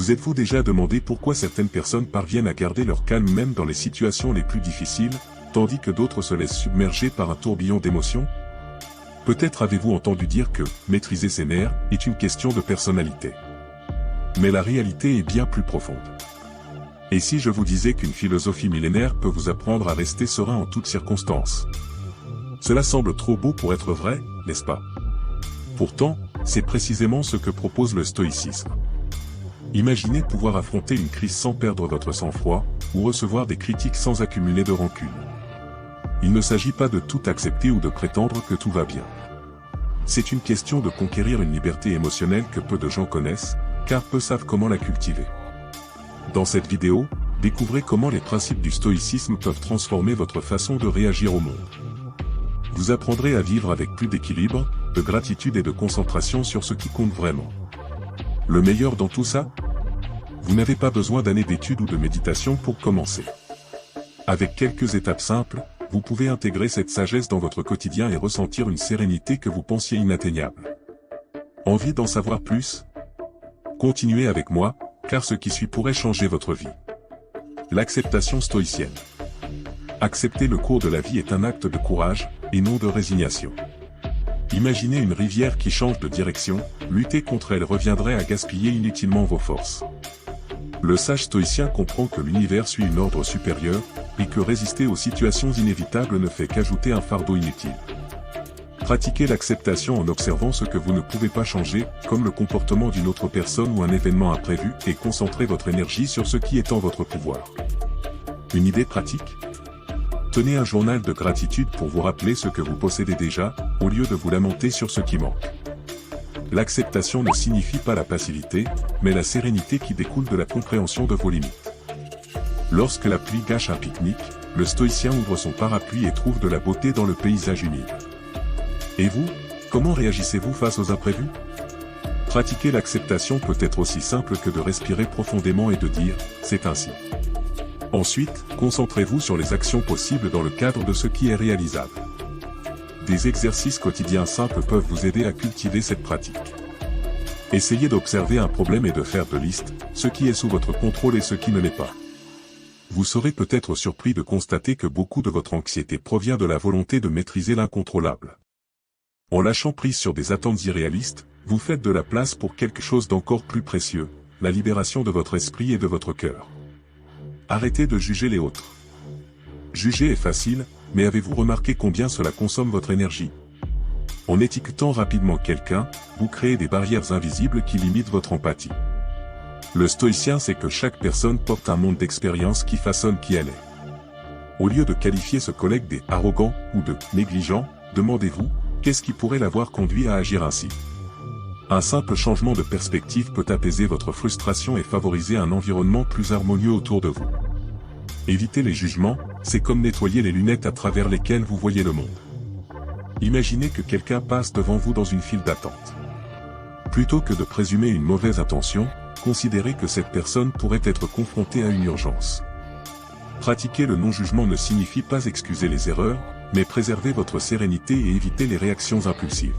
Vous êtes-vous déjà demandé pourquoi certaines personnes parviennent à garder leur calme même dans les situations les plus difficiles, tandis que d'autres se laissent submerger par un tourbillon d'émotions? Peut-être avez-vous entendu dire que maîtriser ses nerfs est une question de personnalité. Mais la réalité est bien plus profonde. Et si je vous disais qu'une philosophie millénaire peut vous apprendre à rester serein en toutes circonstances? Cela semble trop beau pour être vrai, n'est-ce pas? Pourtant, c'est précisément ce que propose le stoïcisme. Imaginez pouvoir affronter une crise sans perdre votre sang-froid, ou recevoir des critiques sans accumuler de rancune. Il ne s'agit pas de tout accepter ou de prétendre que tout va bien. C'est une question de conquérir une liberté émotionnelle que peu de gens connaissent, car peu savent comment la cultiver. Dans cette vidéo, découvrez comment les principes du stoïcisme peuvent transformer votre façon de réagir au monde. Vous apprendrez à vivre avec plus d'équilibre, de gratitude et de concentration sur ce qui compte vraiment. Le meilleur dans tout ça? Vous n'avez pas besoin d'années d'études ou de méditation pour commencer. Avec quelques étapes simples, vous pouvez intégrer cette sagesse dans votre quotidien et ressentir une sérénité que vous pensiez inatteignable. Envie d'en savoir plus? Continuez avec moi, car ce qui suit pourrait changer votre vie. L'acceptation stoïcienne. Accepter le cours de la vie est un acte de courage, et non de résignation. Imaginez une rivière qui change de direction, lutter contre elle reviendrait à gaspiller inutilement vos forces. Le sage stoïcien comprend que l'univers suit un ordre supérieur, et que résister aux situations inévitables ne fait qu'ajouter un fardeau inutile. Pratiquez l'acceptation en observant ce que vous ne pouvez pas changer, comme le comportement d'une autre personne ou un événement imprévu, et concentrez votre énergie sur ce qui est en votre pouvoir. Une idée pratique? Tenez un journal de gratitude pour vous rappeler ce que vous possédez déjà, au lieu de vous lamenter sur ce qui manque. L'acceptation ne signifie pas la passivité, mais la sérénité qui découle de la compréhension de vos limites. Lorsque la pluie gâche un pique-nique, le stoïcien ouvre son parapluie et trouve de la beauté dans le paysage humide. Et vous, comment réagissez-vous face aux imprévus? Pratiquer l'acceptation peut être aussi simple que de respirer profondément et de dire « c'est ainsi ». Ensuite, concentrez-vous sur les actions possibles dans le cadre de ce qui est réalisable. Des exercices quotidiens simples peuvent vous aider à cultiver cette pratique. Essayez d'observer un problème et de faire de listes, ce qui est sous votre contrôle et ce qui ne l'est pas. Vous serez peut-être surpris de constater que beaucoup de votre anxiété provient de la volonté de maîtriser l'incontrôlable. En lâchant prise sur des attentes irréalistes, vous faites de la place pour quelque chose d'encore plus précieux, la libération de votre esprit et de votre cœur. Arrêtez de juger les autres. Juger est facile, mais avez-vous remarqué combien cela consomme votre énergie? En étiquetant rapidement quelqu'un, vous créez des barrières invisibles qui limitent votre empathie. Le stoïcien sait que chaque personne porte un monde d'expérience qui façonne qui elle est. Au lieu de qualifier ce collègue d'arrogant ou de négligent, demandez-vous, qu'est-ce qui pourrait l'avoir conduit à agir ainsi? Un simple changement de perspective peut apaiser votre frustration et favoriser un environnement plus harmonieux autour de vous. Éviter les jugements, c'est comme nettoyer les lunettes à travers lesquelles vous voyez le monde. Imaginez que quelqu'un passe devant vous dans une file d'attente. Plutôt que de présumer une mauvaise intention, considérez que cette personne pourrait être confrontée à une urgence. Pratiquer le non-jugement ne signifie pas excuser les erreurs, mais préserver votre sérénité et éviter les réactions impulsives.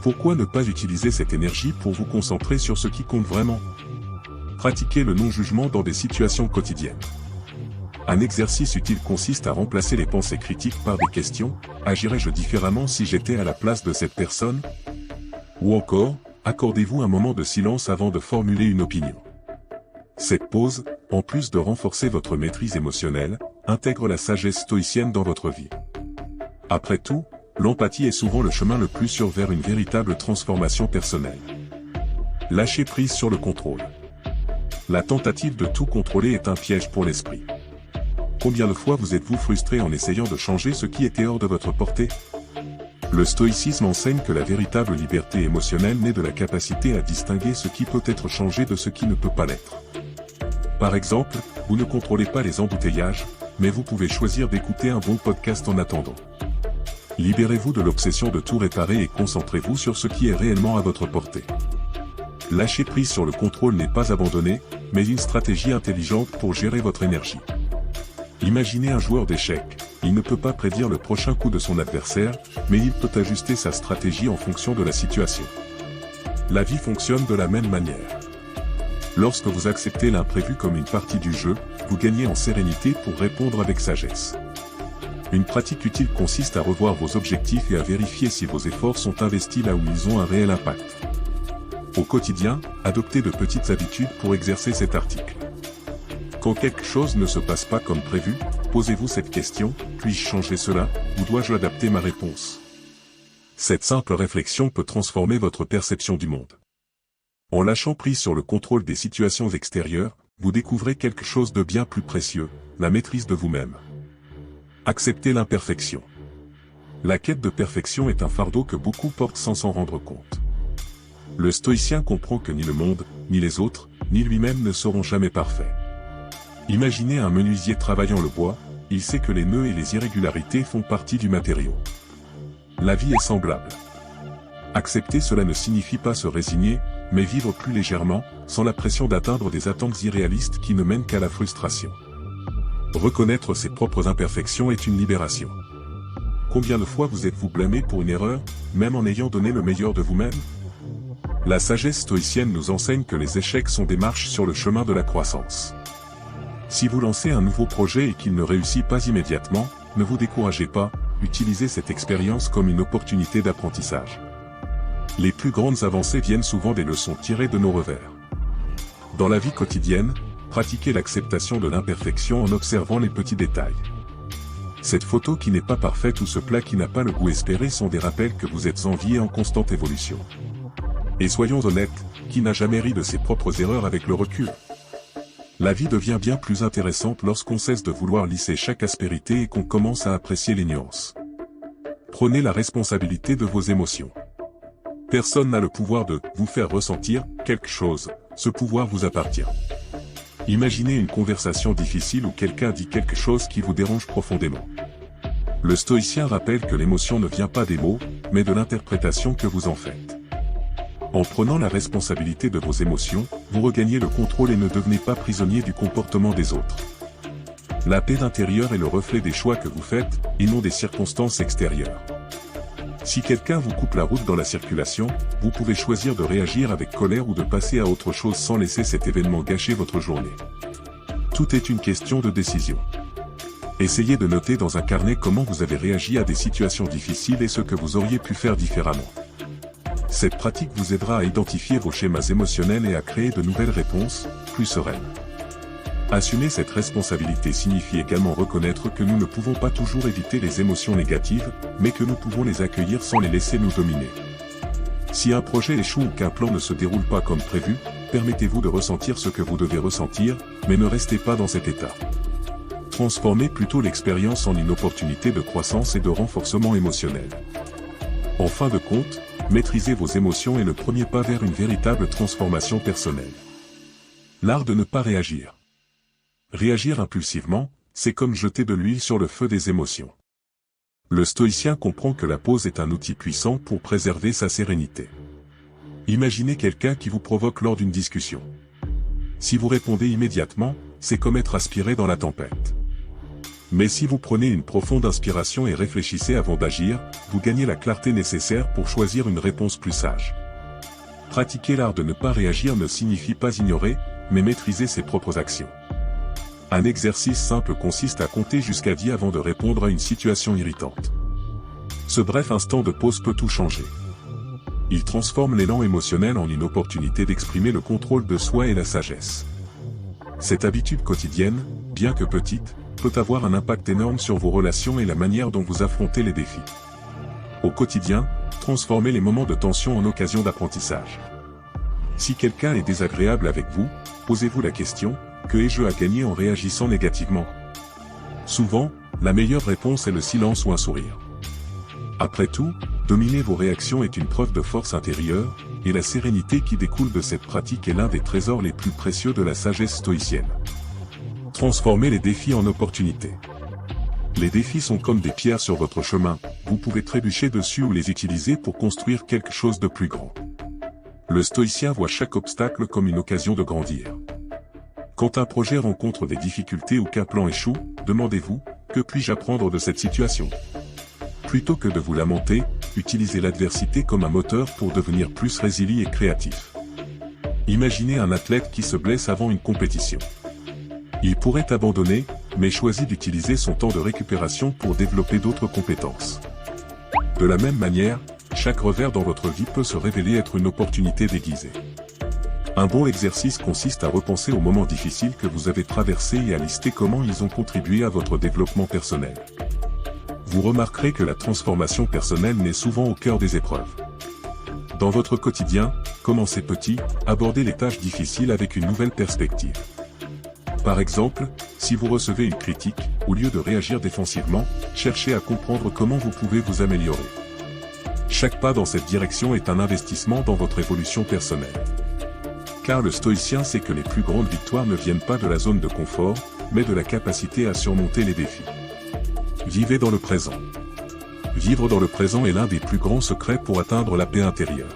Pourquoi ne pas utiliser cette énergie pour vous concentrer sur ce qui compte vraiment? Pratiquez le non-jugement dans des situations quotidiennes. Un exercice utile consiste à remplacer les pensées critiques par des questions « Agirais-je différemment si j'étais à la place de cette personne ?» Ou encore, accordez-vous un moment de silence avant de formuler une opinion. Cette pause, en plus de renforcer votre maîtrise émotionnelle, intègre la sagesse stoïcienne dans votre vie. Après tout, l'empathie est souvent le chemin le plus sûr vers une véritable transformation personnelle. Lâchez prise sur le contrôle. La tentative de tout contrôler est un piège pour l'esprit. Combien de fois vous êtes-vous frustré en essayant de changer ce qui était hors de votre portée? Le stoïcisme enseigne que la véritable liberté émotionnelle naît de la capacité à distinguer ce qui peut être changé de ce qui ne peut pas l'être. Par exemple, vous ne contrôlez pas les embouteillages, mais vous pouvez choisir d'écouter un bon podcast en attendant. Libérez-vous de l'obsession de tout réparer et concentrez-vous sur ce qui est réellement à votre portée. Lâcher prise sur le contrôle n'est pas abandonner, mais une stratégie intelligente pour gérer votre énergie. Imaginez un joueur d'échecs, il ne peut pas prédire le prochain coup de son adversaire, mais il peut ajuster sa stratégie en fonction de la situation. La vie fonctionne de la même manière. Lorsque vous acceptez l'imprévu comme une partie du jeu, vous gagnez en sérénité pour répondre avec sagesse. Une pratique utile consiste à revoir vos objectifs et à vérifier si vos efforts sont investis là où ils ont un réel impact. Au quotidien, adoptez de petites habitudes pour exercer cet article. Quand quelque chose ne se passe pas comme prévu, posez-vous cette question: puis-je changer cela, ou dois-je adapter ma réponse? Cette simple réflexion peut transformer votre perception du monde. En lâchant prise sur le contrôle des situations extérieures, vous découvrez quelque chose de bien plus précieux, la maîtrise de vous-même. Acceptez l'imperfection. La quête de perfection est un fardeau que beaucoup portent sans s'en rendre compte. Le stoïcien comprend que ni le monde, ni les autres, ni lui-même ne seront jamais parfaits. Imaginez un menuisier travaillant le bois, il sait que les nœuds et les irrégularités font partie du matériau. La vie est semblable. Accepter cela ne signifie pas se résigner, mais vivre plus légèrement, sans la pression d'atteindre des attentes irréalistes qui ne mènent qu'à la frustration. Reconnaître ses propres imperfections est une libération. Combien de fois vous êtes-vous blâmé pour une erreur, même en ayant donné le meilleur de vous-même? La sagesse stoïcienne nous enseigne que les échecs sont des marches sur le chemin de la croissance. Si vous lancez un nouveau projet et qu'il ne réussit pas immédiatement, ne vous découragez pas, utilisez cette expérience comme une opportunité d'apprentissage. Les plus grandes avancées viennent souvent des leçons tirées de nos revers. Dans la vie quotidienne, pratiquez l'acceptation de l'imperfection en observant les petits détails. Cette photo qui n'est pas parfaite ou ce plat qui n'a pas le goût espéré sont des rappels que vous êtes en vie et en constante évolution. Et soyons honnêtes, qui n'a jamais ri de ses propres erreurs avec le recul? La vie devient bien plus intéressante lorsqu'on cesse de vouloir lisser chaque aspérité et qu'on commence à apprécier les nuances. Prenez la responsabilité de vos émotions. Personne n'a le pouvoir de vous faire ressentir quelque chose, ce pouvoir vous appartient. Imaginez une conversation difficile où quelqu'un dit quelque chose qui vous dérange profondément. Le stoïcien rappelle que l'émotion ne vient pas des mots, mais de l'interprétation que vous en faites. En prenant la responsabilité de vos émotions, vous regagnez le contrôle et ne devenez pas prisonnier du comportement des autres. La paix intérieure est le reflet des choix que vous faites, et non des circonstances extérieures. Si quelqu'un vous coupe la route dans la circulation, vous pouvez choisir de réagir avec colère ou de passer à autre chose sans laisser cet événement gâcher votre journée. Tout est une question de décision. Essayez de noter dans un carnet comment vous avez réagi à des situations difficiles et ce que vous auriez pu faire différemment. Cette pratique vous aidera à identifier vos schémas émotionnels et à créer de nouvelles réponses, plus sereines. Assumer cette responsabilité signifie également reconnaître que nous ne pouvons pas toujours éviter les émotions négatives, mais que nous pouvons les accueillir sans les laisser nous dominer. Si un projet échoue ou qu'un plan ne se déroule pas comme prévu, permettez-vous de ressentir ce que vous devez ressentir, mais ne restez pas dans cet état. Transformez plutôt l'expérience en une opportunité de croissance et de renforcement émotionnel. En fin de compte, maîtriser vos émotions est le premier pas vers une véritable transformation personnelle. L'art de ne pas réagir. Réagir impulsivement, c'est comme jeter de l'huile sur le feu des émotions. Le stoïcien comprend que la pause est un outil puissant pour préserver sa sérénité. Imaginez quelqu'un qui vous provoque lors d'une discussion. Si vous répondez immédiatement, c'est comme être aspiré dans la tempête. Mais si vous prenez une profonde inspiration et réfléchissez avant d'agir, vous gagnez la clarté nécessaire pour choisir une réponse plus sage. Pratiquer l'art de ne pas réagir ne signifie pas ignorer, mais maîtriser ses propres actions. Un exercice simple consiste à compter jusqu'à 10 avant de répondre à une situation irritante. Ce bref instant de pause peut tout changer. Il transforme l'élan émotionnel en une opportunité d'exprimer le contrôle de soi et la sagesse. Cette habitude quotidienne, bien que petite, peut avoir un impact énorme sur vos relations et la manière dont vous affrontez les défis. Au quotidien, transformez les moments de tension en occasion d'apprentissage. Si quelqu'un est désagréable avec vous, posez-vous la question: que ai-je à gagner en réagissant négativement? Souvent, la meilleure réponse est le silence ou un sourire. Après tout, dominer vos réactions est une preuve de force intérieure, et la sérénité qui découle de cette pratique est l'un des trésors les plus précieux de la sagesse stoïcienne. Transformez les défis en opportunités. Les défis sont comme des pierres sur votre chemin, vous pouvez trébucher dessus ou les utiliser pour construire quelque chose de plus grand. Le stoïcien voit chaque obstacle comme une occasion de grandir. Quand un projet rencontre des difficultés ou qu'un plan échoue, demandez-vous: que puis-je apprendre de cette situation? Plutôt que de vous lamenter, utilisez l'adversité comme un moteur pour devenir plus résilient et créatif. Imaginez un athlète qui se blesse avant une compétition. Il pourrait abandonner, mais choisit d'utiliser son temps de récupération pour développer d'autres compétences. De la même manière, chaque revers dans votre vie peut se révéler être une opportunité déguisée. Un bon exercice consiste à repenser aux moments difficiles que vous avez traversés et à lister comment ils ont contribué à votre développement personnel. Vous remarquerez que la transformation personnelle naît souvent au cœur des épreuves. Dans votre quotidien, commencez petit, abordez les tâches difficiles avec une nouvelle perspective. Par exemple, si vous recevez une critique, au lieu de réagir défensivement, cherchez à comprendre comment vous pouvez vous améliorer. Chaque pas dans cette direction est un investissement dans votre évolution personnelle. Car le stoïcien sait que les plus grandes victoires ne viennent pas de la zone de confort, mais de la capacité à surmonter les défis. Vivez dans le présent. Vivre dans le présent est l'un des plus grands secrets pour atteindre la paix intérieure.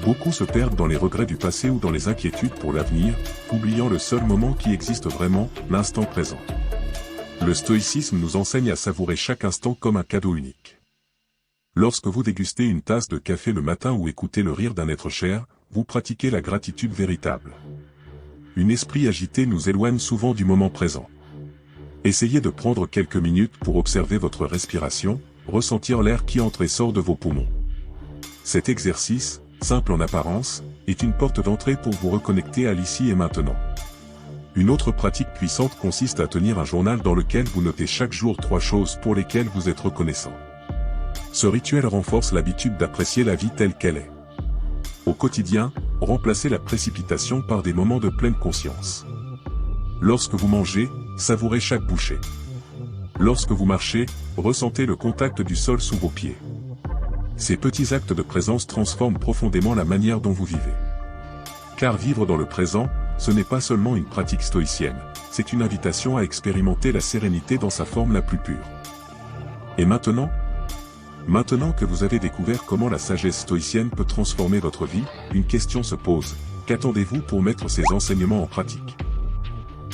Beaucoup se perdent dans les regrets du passé ou dans les inquiétudes pour l'avenir, oubliant le seul moment qui existe vraiment, l'instant présent. Le stoïcisme nous enseigne à savourer chaque instant comme un cadeau unique. Lorsque vous dégustez une tasse de café le matin ou écoutez le rire d'un être cher, vous pratiquez la gratitude véritable. Un esprit agité nous éloigne souvent du moment présent. Essayez de prendre quelques minutes pour observer votre respiration, ressentir l'air qui entre et sort de vos poumons. Cet exercice, simple en apparence, est une porte d'entrée pour vous reconnecter à l'ici et maintenant. Une autre pratique puissante consiste à tenir un journal dans lequel vous notez chaque jour 3 choses pour lesquelles vous êtes reconnaissant. Ce rituel renforce l'habitude d'apprécier la vie telle qu'elle est. Au quotidien, remplacez la précipitation par des moments de pleine conscience. Lorsque vous mangez, savourez chaque bouchée. Lorsque vous marchez, ressentez le contact du sol sous vos pieds. Ces petits actes de présence transforment profondément la manière dont vous vivez. Car vivre dans le présent, ce n'est pas seulement une pratique stoïcienne, c'est une invitation à expérimenter la sérénité dans sa forme la plus pure. Et maintenant ? Maintenant que vous avez découvert comment la sagesse stoïcienne peut transformer votre vie, une question se pose. Qu'attendez-vous pour mettre ces enseignements en pratique ?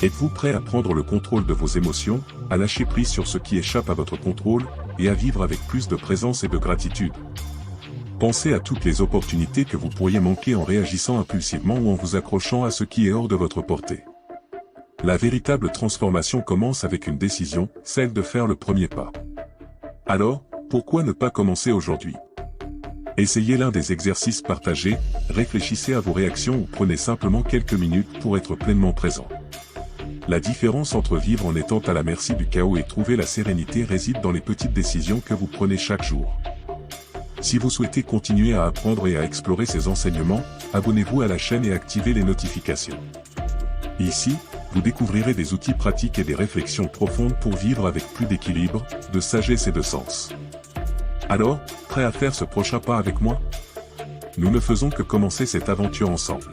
Êtes-vous prêt à prendre le contrôle de vos émotions, à lâcher prise sur ce qui échappe à votre contrôle, et à vivre avec plus de présence et de gratitude ? Pensez à toutes les opportunités que vous pourriez manquer en réagissant impulsivement ou en vous accrochant à ce qui est hors de votre portée. La véritable transformation commence avec une décision, celle de faire le premier pas. Alors, pourquoi ne pas commencer aujourd'hui ? Essayez l'un des exercices partagés, réfléchissez à vos réactions ou prenez simplement quelques minutes pour être pleinement présent. La différence entre vivre en étant à la merci du chaos et trouver la sérénité réside dans les petites décisions que vous prenez chaque jour. Si vous souhaitez continuer à apprendre et à explorer ces enseignements, abonnez-vous à la chaîne et activez les notifications. Ici, vous découvrirez des outils pratiques et des réflexions profondes pour vivre avec plus d'équilibre, de sagesse et de sens. Alors, prêt à faire ce prochain pas avec moi ? Nous ne faisons que commencer cette aventure ensemble.